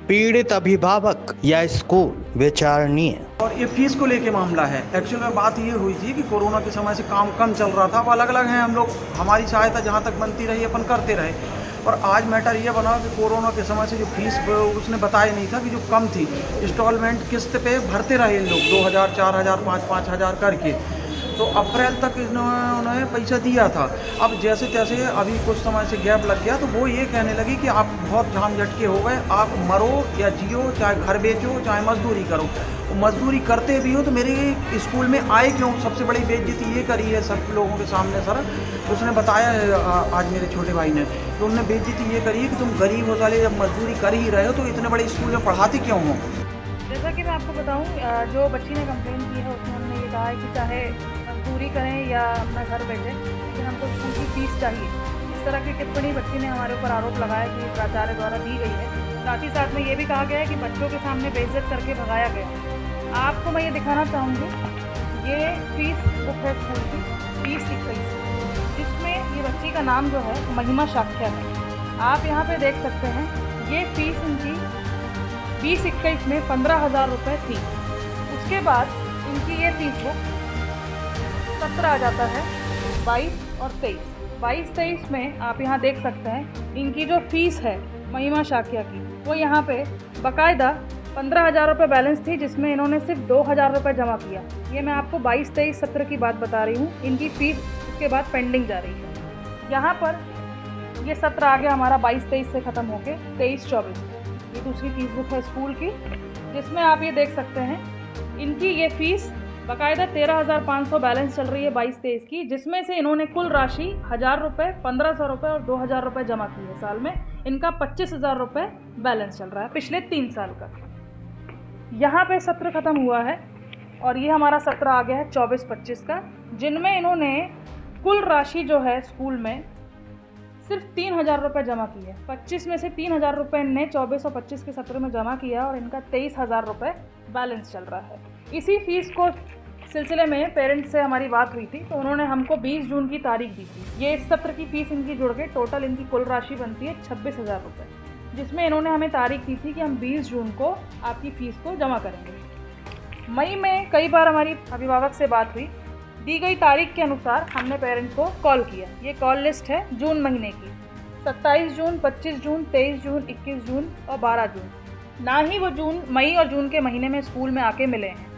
पीड़ित अभिभावक या स्कूल विचारणीय। और ये फीस को लेके मामला है। एक्चुअल में बात ये हुई थी कि कोरोना के समय से काम कम चल रहा था। अब अलग अलग हैं हम लोग, हमारी सहायता जहाँ तक बनती रही अपन करते रहे। और आज मैटर ये बना कि कोरोना के समय से जो फीस उसने बताया नहीं था कि जो कम थी, इंस्टॉलमेंट किस्त पे भरते रहे इन लोग 2000, 4000, 5-5 हज़ार करके। तो अप्रैल तक उन्होंने पैसा दिया था। अब जैसे तैसे अभी कुछ समय से गैप लग गया, तो वो ये कहने लगी कि आप बहुत झाम झटके हो गए, आप मरो या जियो, चाहे घर बेचो, चाहे मजदूरी करो। मजदूरी करते भी हो तो मेरे स्कूल में आए क्यों? सबसे बड़ी बेइज्जती ये करी है सब लोगों के सामने सर। उसने बताया है आज मेरे छोटे भाई ने, तो उन्होंने बेइज्जती ये करी है कि तुम गरीब हो साले, जब मजदूरी कर ही रहे हो तो इतने बड़े स्कूल में पढ़ाते क्यों हो? जैसा कि मैं आपको बताऊं, जो बच्ची ने कंप्लेन की है उसमें हमने ये कहा है कि चाहे मजदूरी करें या अपना घर बैठें, लेकिन हमको स्कूल की फ़ीस चाहिए। इस तरह की टिप्पणी बच्ची ने हमारे ऊपर आरोप लगाया कि प्राचार्य द्वारा दी गई है। साथ ही साथ में ये भी कहा गया है कि बच्चों के सामने बेइज्जत करके भगाया गया है। आपको मैं ये दिखाना चाहूँगी, ये फ़ीस बुक है स्कूल की, फ़ीस 21, जिसमें ये बच्ची का नाम जो है महिमा शाक्या है। आप यहाँ पे देख सकते हैं, ये फ़ीस इनकी 20-21 में 15,000 रुपये थी। उसके बाद इनकी ये फ़ीस बुक सत्र आ जाता है 22 और 23। 22-23 में आप यहाँ देख सकते हैं इनकी जो फ़ीस है महिमा शाक्या की, वो यहाँ पे बाकायदा 15,000 रुपये बैलेंस थी, जिसमें इन्होंने सिर्फ 2,000 रुपये जमा किया। ये मैं आपको 22-23 सत्र की बात बता रही हूँ। इनकी फ़ीस उसके बाद पेंडिंग जा रही है। यहाँ पर ये सत्र आ गया हमारा 22-23 से ख़त्म होके 23-24। ये दूसरी फ़ीस बुक है स्कूल की, जिसमें आप ये देख सकते हैं इनकी ये फ़ीस बाकायदा 13,500 बैलेंस चल रही है 22-23 की, जिसमें से इन्होंने कुल राशि 1,000 रुपये, 1,500 रुपये और 2,000 रुपये जमा की है। साल में इनका 25,000 रुपये बैलेंस चल रहा है पिछले 3 साल का। यहाँ पे सत्र ख़त्म हुआ है और ये हमारा सत्र आ गया है 24-25 का, जिनमें इन्होंने कुल राशि जो है स्कूल में सिर्फ 3,000 रुपये जमा की है। 25 में से 3,000 रुपये इनने 24 और 25 के सत्र में जमा किया और इनका 23,000 रुपये बैलेंस चल रहा है। इसी फीस को सिलसिले में पेरेंट्स से हमारी बात हुई थी, तो उन्होंने हमको 20 जून की तारीख दी थी। ये इस सत्र की फ़ीस इनकी जुड़ के टोटल इनकी कुल राशि बनती है 26,000 रुपये, जिसमें इन्होंने हमें तारीख दी थी कि हम 20 जून को आपकी फ़ीस को जमा करेंगे। मई में कई बार हमारी अभिभावक से बात हुई, दी गई तारीख के अनुसार हमने पेरेंट्स को कॉल किया। ये कॉल लिस्ट है जून महीने की, 27 जून, 25 जून, 23 जून, 21 जून और 12 जून। ना ही वो मई और जून के महीने में स्कूल में आके मिले हैं।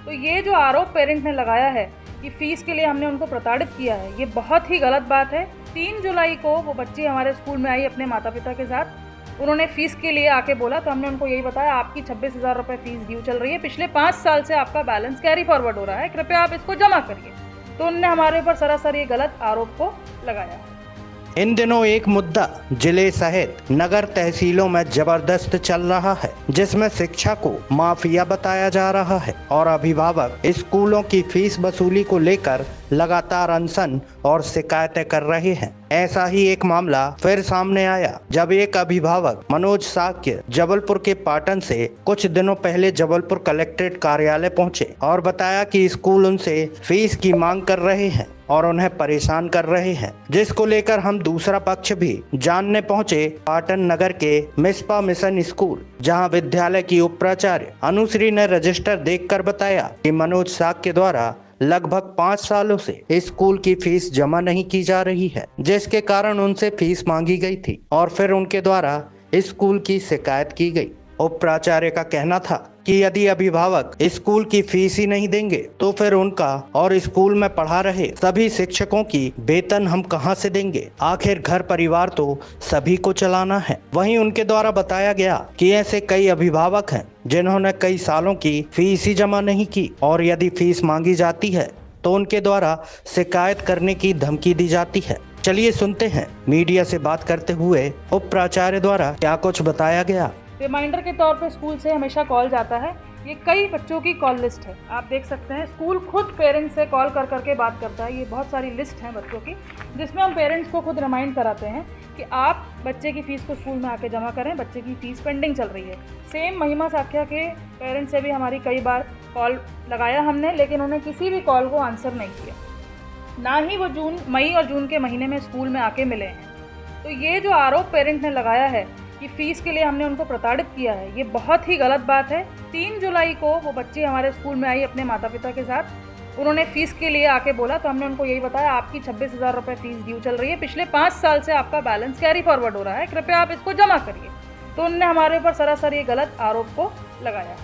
तो ये जो आरोप पेरेंट ने लगाया है कि फ़ीस के लिए हमने उनको प्रताड़ित किया है, ये बहुत ही गलत बात है। 3 जुलाई को वो बच्ची हमारे स्कूल में आई अपने माता पिता के साथ। उन्होंने फ़ीस के लिए आके बोला, तो हमने उनको यही बताया, आपकी 26,000 रुपये फ़ीस ड्यू चल रही है, पिछले 5 साल से आपका बैलेंस कैरी फॉरवर्ड हो रहा है, कृपया आप इसको जमा करिए। तो उन्होंने हमारे ऊपर सरासर ये गलत आरोप को लगाया है। इन दिनों एक मुद्दा जिले सहित नगर तहसीलों में जबरदस्त चल रहा है, जिसमें शिक्षा को माफिया बताया जा रहा है और अभिभावक स्कूलों की फीस वसूली को लेकर लगातार अनशन और शिकायतें कर रहे हैं। ऐसा ही एक मामला फिर सामने आया जब एक अभिभावक मनोज साक्य जबलपुर के पाटन से कुछ दिनों पहले जबलपुर कलेक्ट्रेट कार्यालय पहुंचे और बताया कि स्कूल उनसे फीस की मांग कर रहे हैं और उन्हें परेशान कर रहे हैं, जिसको लेकर हम दूसरा पक्ष भी जानने पहुंचे पाटन नगर के मिसपा मिशन स्कूल, जहां विद्यालय की उप प्राचार्य अनुश्री ने रजिस्टर देखकर बताया कि मनोज साक्य द्वारा लगभग 5 सालों से स्कूल की फीस जमा नहीं की जा रही है, जिसके कारण उनसे फीस मांगी गई थी और फिर उनके द्वारा स्कूल की शिकायत की गई। उप प्राचार्य का कहना था कि यदि अभिभावक स्कूल की फीस ही नहीं देंगे तो फिर उनका और स्कूल में पढ़ा रहे सभी शिक्षकों की वेतन हम कहां से देंगे, आखिर घर परिवार तो सभी को चलाना है। वहीं उनके द्वारा बताया गया कि ऐसे कई अभिभावक हैं जिन्होंने कई सालों की फीस ही जमा नहीं की और यदि फीस मांगी जाती है तो उनके द्वारा शिकायत करने की धमकी दी जाती है। चलिए सुनते हैं मीडिया से बात करते हुए उप प्राचार्य द्वारा क्या कुछ बताया गया। रिमाइंडर के तौर पे स्कूल से हमेशा कॉल जाता है। ये कई बच्चों की कॉल लिस्ट है, आप देख सकते हैं। स्कूल खुद पेरेंट्स से कॉल कर करके बात करता है। ये बहुत सारी लिस्ट है बच्चों की, जिसमें हम पेरेंट्स को खुद रिमाइंड कराते हैं कि आप बच्चे की फ़ीस को स्कूल में आके जमा करें, बच्चे की फ़ीस पेंडिंग चल रही है। सेम महिमा साक्या के पेरेंट्स से भी हमारी कई बार कॉल लगाया हमने, लेकिन उन्हें किसी भी कॉल को आंसर नहीं किया। ना ही वो मई और जून के महीने में स्कूल में आके मिले हैं। तो ये जो आरोप पेरेंट ने लगाया है कि फ़ीस के लिए हमने उनको प्रताड़ित किया है, ये बहुत ही गलत बात है। 3 जुलाई को वो बच्ची हमारे स्कूल में आई अपने माता पिता के साथ। उन्होंने फ़ीस के लिए आके बोला तो हमने उनको यही बताया, आपकी 26,000 रुपये फ़ीस ड्यू चल रही है, पिछले 5 साल से आपका बैलेंस कैरी फॉरवर्ड हो रहा है, कृपया आप इसको जमा करिए। तो उन्होंने हमारे ऊपर सरासर ये गलत आरोप को लगाया।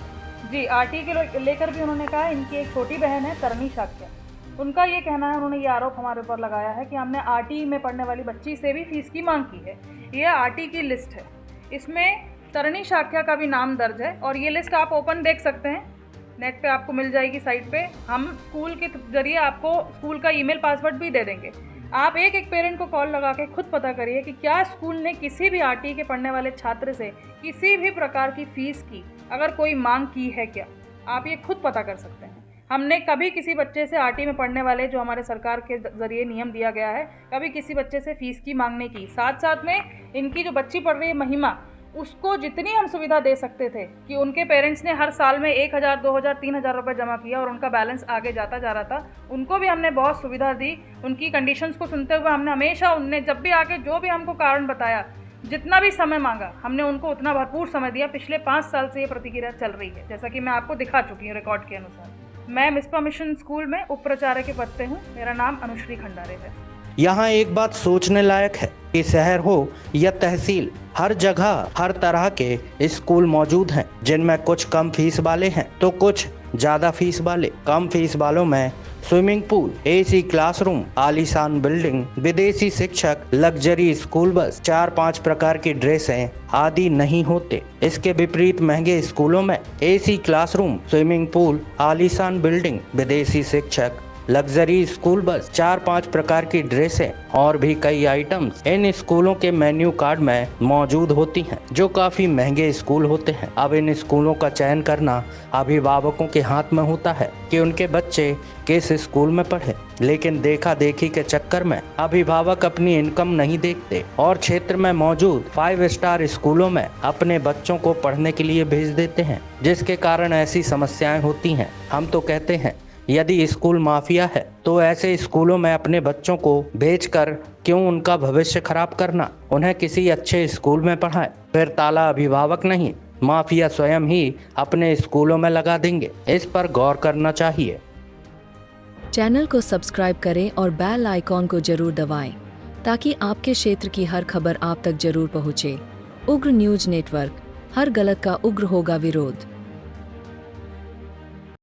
जी, आरटी के लेकर भी उन्होंने कहा, इनकी एक छोटी बहन है तरनी शाक्या, उनका ये कहना है, उन्होंने ये आरोप हमारे ऊपर लगाया है कि हमने आरटी में पढ़ने वाली बच्ची से भी फ़ीस की मांग की है। ये आरटी की लिस्ट है, इसमें तरनी शाक्या का भी नाम दर्ज है और ये लिस्ट आप ओपन देख सकते हैं, नेट पे आपको मिल जाएगी साइट पे। हम स्कूल के जरिए आपको स्कूल का ईमेल पासवर्ड भी दे देंगे। आप एक एक पेरेंट को कॉल लगा के खुद पता करिए कि क्या स्कूल ने किसी भी आरटी के पढ़ने वाले छात्र से किसी भी प्रकार की फ़ीस की अगर कोई मांग की है क्या, आप ये खुद पता कर सकते हैं। हमने कभी किसी बच्चे से आरटी में पढ़ने वाले, जो हमारे सरकार के ज़रिए नियम दिया गया है, कभी किसी बच्चे से फ़ीस की मांग नहीं की। साथ साथ में इनकी जो बच्ची पढ़ रही है महिमा, उसको जितनी हम सुविधा दे सकते थे कि उनके पेरेंट्स ने हर साल में 1,000, 2,000, 3,000 रुपये जमा किया और उनका बैलेंस आगे जाता जा रहा था, उनको भी हमने बहुत सुविधा दी। उनकी कंडीशंस को सुनते हुए हमने हमेशा, उनने जब भी आके जो भी हमको कारण बताया, जितना भी समय मांगा, हमने उनको उतना भरपूर समय दिया। पिछले 5 साल से ये प्रतिक्रिया चल रही है, जैसा कि मैं आपको दिखा चुकी हूँ रिकॉर्ड के अनुसार। मैं मिसपा मिशन स्कूल में उप प्राचार्य के पद पे हूँ। मेरा नाम अनुश्री खंडारे है। यहाँ एक बात सोचने लायक है कि शहर हो या तहसील, हर जगह हर तरह के स्कूल मौजूद हैं, जिनमें कुछ कम फीस वाले हैं तो कुछ ज़्यादा फीस वाले। कम फीस वालों में स्विमिंग पूल, एसी क्लासरूम, आलीशान बिल्डिंग, विदेशी शिक्षक, लग्जरी स्कूल बस, 4-5 प्रकार की ड्रेसें आदि नहीं होते। इसके विपरीत महंगे स्कूलों में एसी क्लासरूम, स्विमिंग पूल, आलीशान बिल्डिंग, विदेशी शिक्षक, लग्जरी स्कूल बस, 4-5 प्रकार की ड्रेसें और भी कई आइटम्स इन स्कूलों के मेन्यू कार्ड में मौजूद होती हैं, जो काफी महंगे स्कूल होते हैं। अब इन स्कूलों का चयन करना अभिभावकों के हाथ में होता है कि उनके बच्चे किस स्कूल में पढ़े, लेकिन देखा देखी के चक्कर में अभिभावक अपनी इनकम नहीं देखते और क्षेत्र में मौजूद 5 स्टार स्कूलों में अपने बच्चों को पढ़ने के लिए भेज देते हैं, जिसके कारण ऐसी समस्याएं होती हैं। हम तो कहते हैं, यदि स्कूल माफिया है तो ऐसे स्कूलों में अपने बच्चों को भेजकर क्यों उनका भविष्य खराब करना, उन्हें किसी अच्छे स्कूल में पढ़ाएं। फिर ताला अभिभावक नहीं, माफिया स्वयं ही अपने स्कूलों में लगा देंगे। इस पर गौर करना चाहिए। चैनल को सब्सक्राइब करें और बेल आइकॉन को जरूर दबाएं, ताकि आपके क्षेत्र की हर खबर आप तक जरूर पहुंचे। उग्र न्यूज नेटवर्क, हर गलत का उग्र होगा विरोध।